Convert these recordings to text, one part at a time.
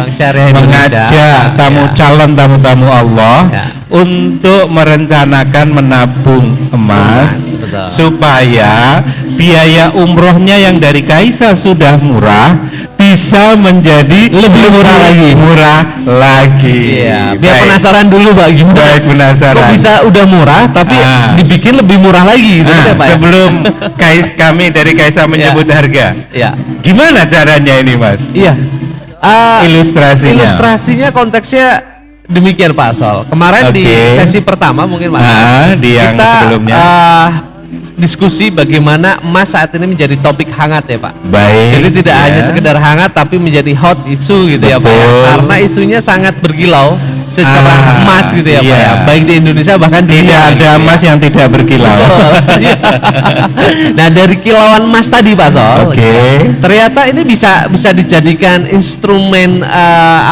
Bank Syariah Indonesia mengajak calon tamu-tamu Allah untuk merencanakan menabung emas betul. Supaya biaya umrohnya yang dari Kaisa sudah murah bisa menjadi lebih murah lagi. Iya, biar penasaran dulu Pak gimana? Baik, penasaran. Kok bisa udah murah tapi dibikin lebih murah lagi gitu ya, Pak? Sebelum kami dari Kaisa menyebut harga. Iya. Gimana caranya ini, Mas? Iya. Ilustrasinya konteksnya demikian Pak Sol. Kemarin di sesi pertama mungkin Mas. Di yang kita sebelumnya diskusi bagaimana emas saat ini menjadi topik hangat ya Pak. Baik. Jadi tidak hanya sekedar hangat tapi menjadi hot isu gitu ya Pak ya. Karena isunya sangat berkilau secara emas gitu ya Pak ya. Baik di Indonesia bahkan tidak ada emas yang tidak berkilau. Nah dari kilauan emas tadi Pak Sol, ternyata ini bisa dijadikan instrumen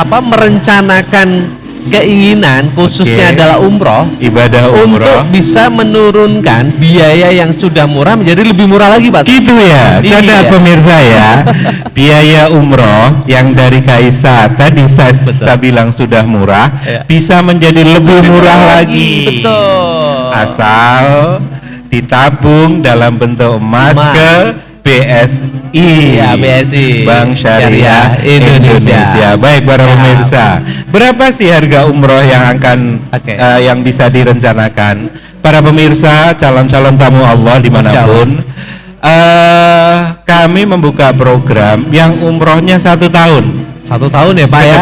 merencanakan keinginan khususnya adalah umroh, ibadah umroh, untuk bisa menurunkan biaya yang sudah murah menjadi lebih murah lagi Pak. Gitu ya. Catat pemirsa ya. Biaya umroh yang dari Kaisa tadi saya bilang sudah murah, bisa menjadi lebih murah lagi. Betul. Asal ditabung dalam bentuk emas. Ke BSI, BSI, Bank Syariah Indonesia. Baik para pemirsa, berapa sih harga umroh yang akan yang bisa direncanakan? Para pemirsa, calon-calon tamu Allah dimanapun, kami membuka program yang umrohnya 1 tahun. 1 tahun ya Pak ya?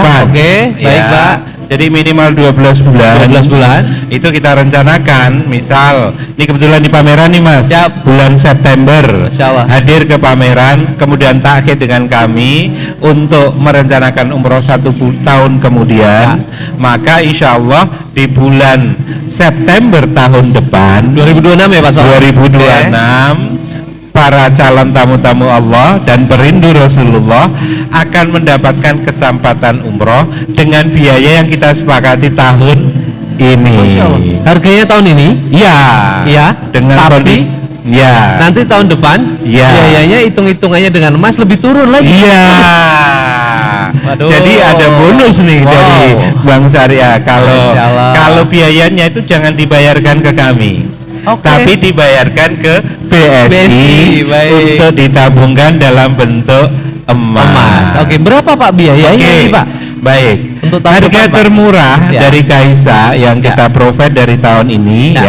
Baik Pak. Jadi minimal 12 bulan. 12 bulan. Itu kita rencanakan, misal ini kebetulan di pameran nih Mas. Bulan September hadir ke pameran, kemudian takhid dengan kami untuk merencanakan umroh 1 tahun kemudian. Maka insya Allah di bulan September tahun depan 2026 ya Pak. 2026 para calon tamu-tamu Allah dan perindu Rasulullah akan mendapatkan kesempatan umroh dengan biaya yang kita sepakati tahun ini. Harganya tahun ini? Ya. Dengan kondisi. Nanti tahun depan biayanya hitung-hitungannya dengan emas lebih turun lagi. Jadi ada bonus nih dari Bank Syariah kalau biayanya itu jangan dibayarkan ke kami. Tapi dibayarkan ke BSI untuk ditabungkan dalam bentuk emas. Berapa Pak biayanya ini Pak? Baik. Untuk harga termurah dari Kaisa yang kita provide dari tahun ini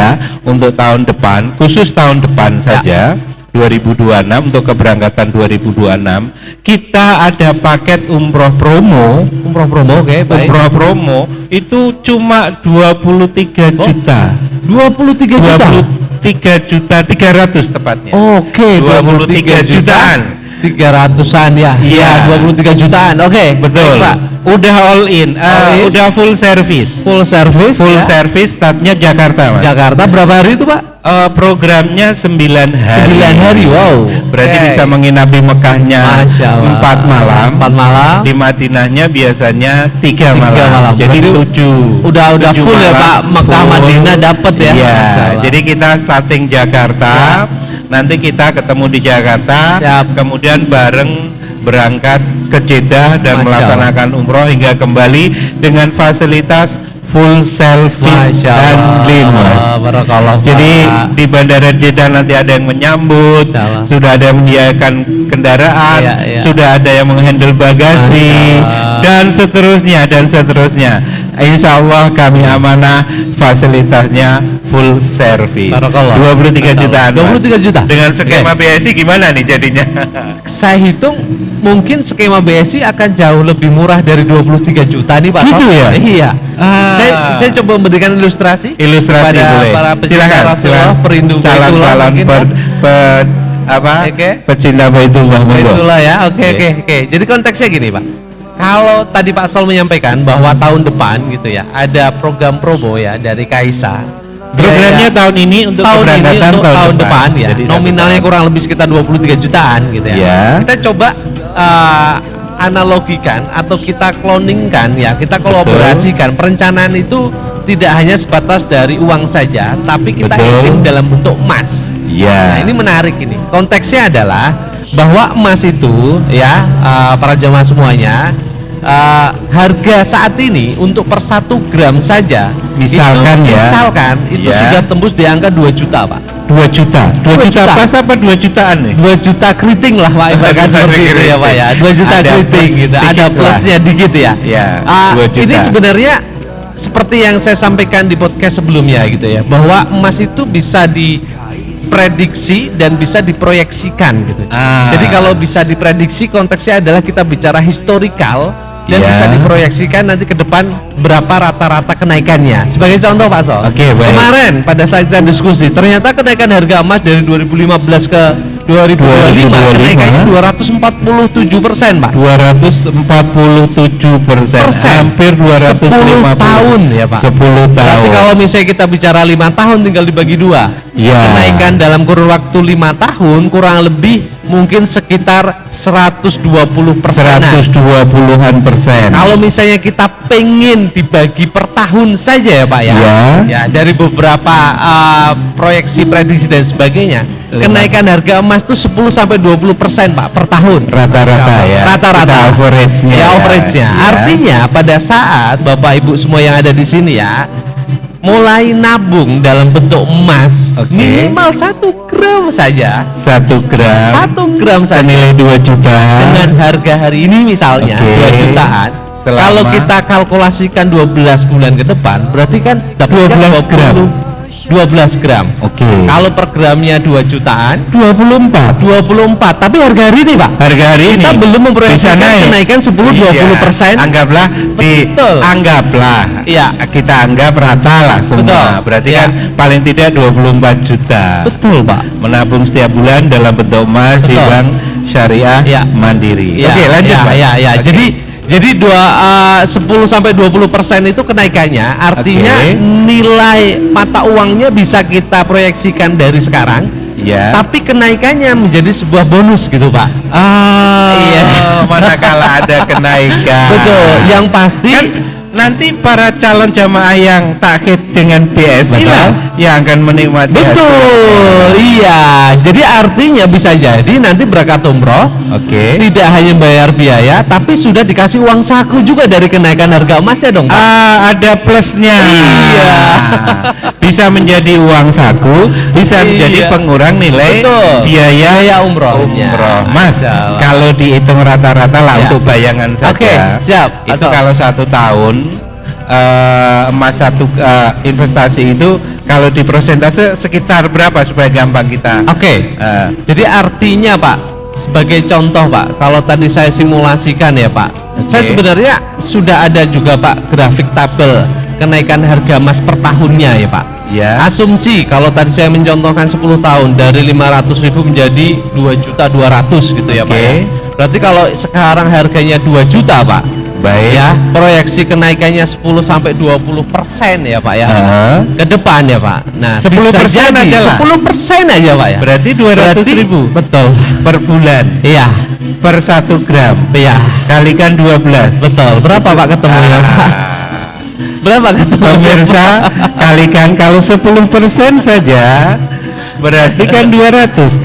untuk tahun depan, khusus tahun depan saja 2026 untuk keberangkatan 2026 kita ada paket umroh promo. Umroh promo itu cuma 23 juta. 23.300 tepatnya. 23 jutaan. 300-an ya. 23 jutaan. Betul. Pak. Udah all in, udah full service. Full service startnya Jakarta, Mas. Jakarta berapa hari itu, Pak? Programnya 9 hari. 9 hari, wow. Berarti bisa menginap di Mekahnya 4 malam. 4 malam. Di Madinahnya biasanya 3 malam. Jadi 7. Udah full malam, ya Pak. Mekah Madinah dapat ya. Iya. Jadi kita starting Jakarta. Nanti kita ketemu di Jakarta. Kemudian bareng berangkat ke Jeddah dan melaksanakan umroh hingga kembali dengan fasilitas full service handling, Mas. Jadi di Bandara Jeddah nanti ada yang menyambut, sudah ada yang menyediakan kendaraan, sudah ada yang menghandle bagasi dan seterusnya. Insya Allah kami amanah fasilitasnya full service. 23 jutaan. 23 juta. Dengan skema BSI gimana nih jadinya? Saya hitung mungkin skema BSI akan jauh lebih murah dari 23 juta nih Pak. Gitu ya? Iya. Saya coba memberikan ilustrasi kepada boleh. para pecinta Rasulullah, perindu Baitullah, pecinta Baitullah ya. Oke. Jadi konteksnya gini Pak. Kalau tadi Pak Sol menyampaikan bahwa tahun depan gitu ya ada program promo ya dari Kaisa. Programnya tahun ini untuk keberangkatan tahun depan ya. Jadi nominalnya kurang lebih sekitar 23 jutaan gitu ya. Kita coba analogikan atau kita cloningkan ya, kita kolaborasikan. Perencanaan itu tidak hanya sebatas dari uang saja, tapi kita hedging dalam bentuk emas. Nah, ini menarik ini. Konteksnya adalah bahwa emas itu ya para jemaah semuanya harga saat ini untuk per 1 gram saja misalkan itu sudah tembus di angka 2 juta Pak. 2 juta pas apa 2 jutaan nih? 2 juta keriting lah Pak, ibaratkan seperti itu ya Pak ya, 2 juta keriting gitu, ada plusnya dikit ya. Ini sebenarnya seperti yang saya sampaikan di podcast sebelumnya gitu ya, bahwa emas itu bisa diprediksi dan bisa diproyeksikan gitu. Jadi kalau bisa diprediksi, konteksnya adalah kita bicara historikal dan bisa diproyeksikan nanti ke depan berapa rata-rata kenaikannya. Sebagai contoh Pak So, kemarin pada saat kita diskusi, ternyata kenaikan harga emas dari 2015 ke 2025 kenaikannya 247% Pak. 247%, hampir 250 tahun ya Pak. 10 tahun. Berarti kalau misalnya kita bicara 5 tahun tinggal dibagi 2. Kenaikan dalam kurun waktu 5 tahun kurang lebih mungkin sekitar 120%. Kalau misalnya kita pengen dibagi per tahun saja ya Pak ya. Ya, dari beberapa proyeksi, prediksi dan sebagainya, kenaikan harga emas itu 10-20% Pak per tahun. Rata-rata ya. Rata-rata. Average-nya. Ya, average-nya. Artinya pada saat Bapak Ibu semua yang ada di sini ya, mulai nabung dalam bentuk emas, minimal 1 gram saja. 1 gram saja nilai 2 juta dengan harga hari ini misalnya 2 jutaan. Kalau kita kalkulasikan 12 bulan ke depan, berarti kan 12 gram. Kalau per gramnya 2 jutaan, 24. Tapi harga hari ini Pak, kita belum memproyeksikan kenaikan 10-20%. Anggaplah kita anggap rata lah semua. Berarti kan paling tidak 24 juta. Betul Pak. Menabung setiap bulan dalam bentuk emas di bank syariah mandiri. Lanjut Pak. Jadi 10-20% itu kenaikannya, artinya nilai mata uangnya bisa kita proyeksikan dari sekarang, tapi kenaikannya menjadi sebuah bonus gitu Pak. Manakala ada kenaikan. Betul. Yang pasti kan nanti para calon jamaah yang takhid dengan BSI lah yang akan menikmati. Betul. Iya. Jadi artinya bisa jadi nanti berangkat umroh, tidak hanya bayar biaya, tapi sudah dikasih uang saku juga dari kenaikan harga emasnya dong Pak. Ada plusnya. Iya. Bisa menjadi uang saku, bisa menjadi pengurang nilai biaya umroh. Mas, kalau dihitung rata-rata lah untuk bayangan saja. Siap. Itu kalau 1 tahun emas investasi itu kalau di persentase sekitar berapa supaya gampang kita? Jadi artinya Pak, sebagai contoh Pak, kalau tadi saya simulasikan ya Pak, saya sebenarnya sudah ada juga Pak grafik tabel kenaikan harga emas per tahunnya ya Pak. Asumsi kalau tadi saya mencontohkan 10 tahun dari 500.000 menjadi 2.200.000 gitu ya Pak. Berarti kalau sekarang harganya 2 juta Pak. Ya, proyeksi kenaikannya 10-20% ya Pak ya. Ke depan ya Pak. Nah, 10% aja lah. 10% aja Pak ya. Berarti 200.000. Betul. Per bulan. Iya. Per 1 gram. Iya. Kalikan 12. Betul. Berapa Pak ketemunya Pak? Berapa ketemu? Pemirsa, kalikan kalau 10% saja berarti kan 200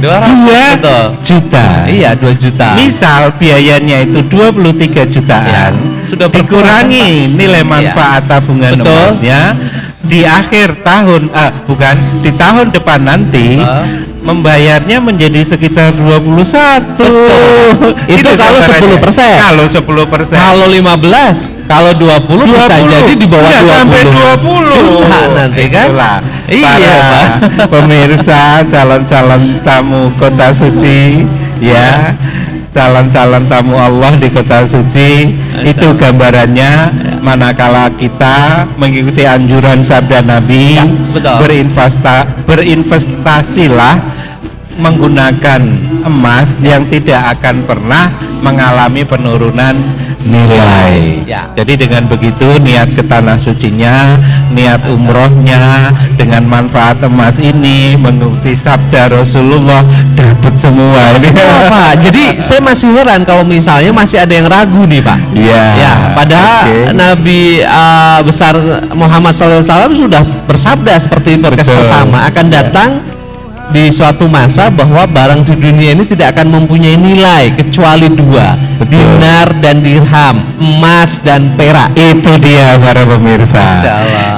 juta. Iya, 2 juta. Misal biayanya itu 23 jutaan, sudah dikurangi nilai manfaat tabungan emasnya di akhir tahun, di tahun depan nanti membayarnya menjadi sekitar 21. Itu kalau 10%. Kalau 10%. Kalau 15, kalau 20 bisa jadi di bawah 20. Sampai 20. Nanti kan. Iya, Pak. Pemirsa, calon-calon tamu kota suci ya. Calon-calon tamu Allah di kota suci, itu gambarannya manakala kita mengikuti anjuran sabda Nabi, berinvestasilah menggunakan emas yang tidak akan pernah mengalami penurunan nilai. Jadi dengan begitu niat ke tanah sucinya, niat umrohnya dengan manfaat emas ini mengikuti sabda Rasulullah dapat semua ini. Pak, jadi saya masih heran kalau misalnya masih ada yang ragu nih Pak. Padahal Nabi besar Muhammad SAW sudah bersabda seperti podcast pertama, akan datang di suatu masa bahwa barang di dunia ini tidak akan mempunyai nilai kecuali dua, dinar dan dirham, emas dan perak. Itu dia para pemirsa.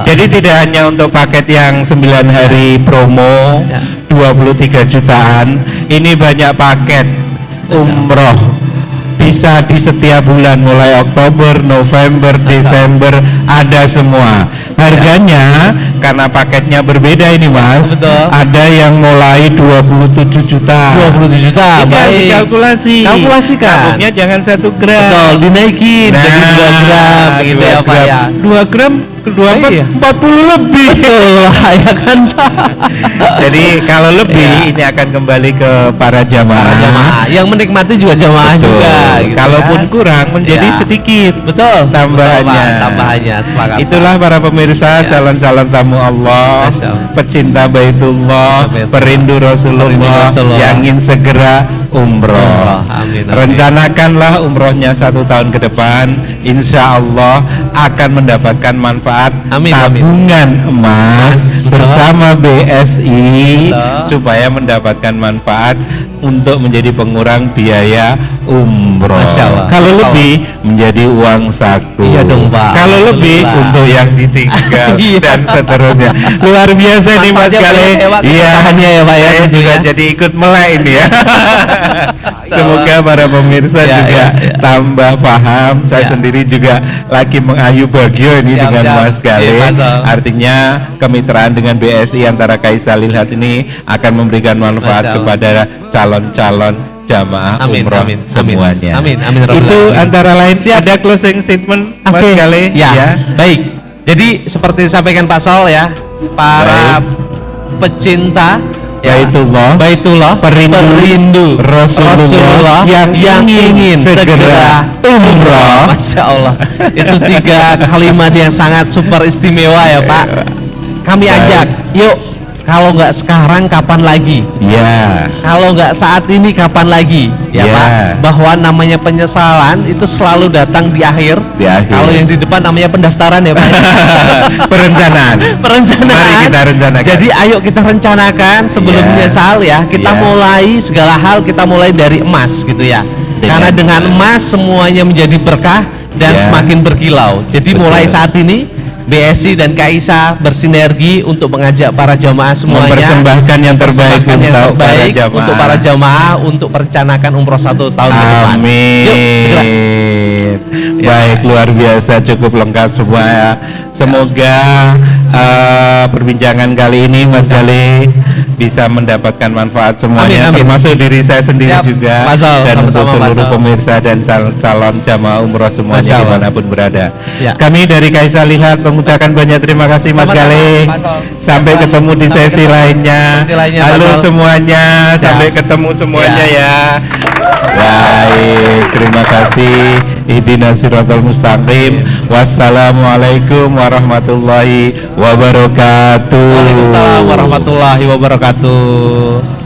Jadi tidak hanya untuk paket yang 9 hari promo 23 jutaan, ini banyak paket umroh bisa di setiap bulan mulai Oktober, November, Desember ada semua. Harganya karena paketnya berbeda ini Mas. Betul. Ada yang mulai 27 juta. 27 juta. Baik. Kalkulasi. Kalkulasikan. Tabungnya jangan 1 gram. Betul, dinaikin jadi 2 gram gitu ya Pak ya. 2 gram kedua 40 lebih. Betul, ya kan Pak. Jadi kalau lebih ini akan kembali ke para jamaah. Yang menikmati juga jamaah juga. Gitu kalaupun kurang menjadi sedikit. Betul. Tambahannya. Tambahannya. Sepakat. Itulah para pemirsa calon-calon tamu Allah, pecinta Baitullah, perindu Rasulullah yang ingin segera umroh. Amin. Rencanakanlah umrohnya 1 tahun ke depan, insya Allah akan mendapatkan manfaat tabungan emas bersama BSI supaya mendapatkan manfaat untuk menjadi pengurang biaya umroh. Kalau lebih menjadi uang saku. Iya dong Pak. Kalau lebih untuk yang ditinggal dan seterusnya. Luar biasa nih Mas Gale. Iya, ya Pak ya. Saya juga jadi ikut melek ini ya. Semoga para pemirsa juga tambah paham. Saya sendiri juga lagi mengayu bagio ini dengan Mas Gale. Artinya kemitraan dengan BSI antara Kaisa Lilhat ini akan memberikan manfaat kepada calon-calon jamaah umroh semuanya. Amin. Itu antara lain sih ada closing statement Mas Gale. Ya. Baik. Jadi seperti disampaikan Pak Sol ya, para pecinta Baitullah, perindu Rasulullah yang ingin segera umroh. Masya Allah. Itu 3 kalimat yang sangat super istimewa ya Pak. Kami ajak, yuk. Kalau nggak sekarang kapan lagi? Ya. Kalau nggak saat ini kapan lagi? Ya Pak. Bahwa namanya penyesalan itu selalu datang di akhir. Kalau yang di depan namanya pendaftaran ya Pak. Perencanaan. Mari kita rencanakan. Jadi ayo kita rencanakan sebelum menyesal ya. Kita mulai segala hal, kita mulai dari emas gitu ya. Karena dengan emas semuanya menjadi berkah dan semakin berkilau. Jadi mulai saat ini BSI dan Kaisa bersinergi untuk mengajak para jamaah semuanya mempersembahkan yang terbaik untuk para jamaah untuk merencanakan umroh 1 tahun ke depan. Amin. Yuk, segera. Baik, luar biasa, cukup lengkap semua ya. Semoga perbincangan kali ini Mas Gale bisa mendapatkan manfaat semuanya, termasuk diri saya sendiri juga, dan untuk seluruh pemirsa dan calon jamaah umroh semuanya dimanapun berada. Kami dari Kaisa Lilhat mengucapkan banyak terima kasih Mas Gale. Sampai ketemu di sesi lainnya. Halo semuanya, sampai ketemu semuanya ya. Baik, terima kasih. Ihdinas siratal mustaqim. Wassalamualaikum warahmatullahi wabarakatuh. Waalaikumsalam warahmatullahi wabarakatuh.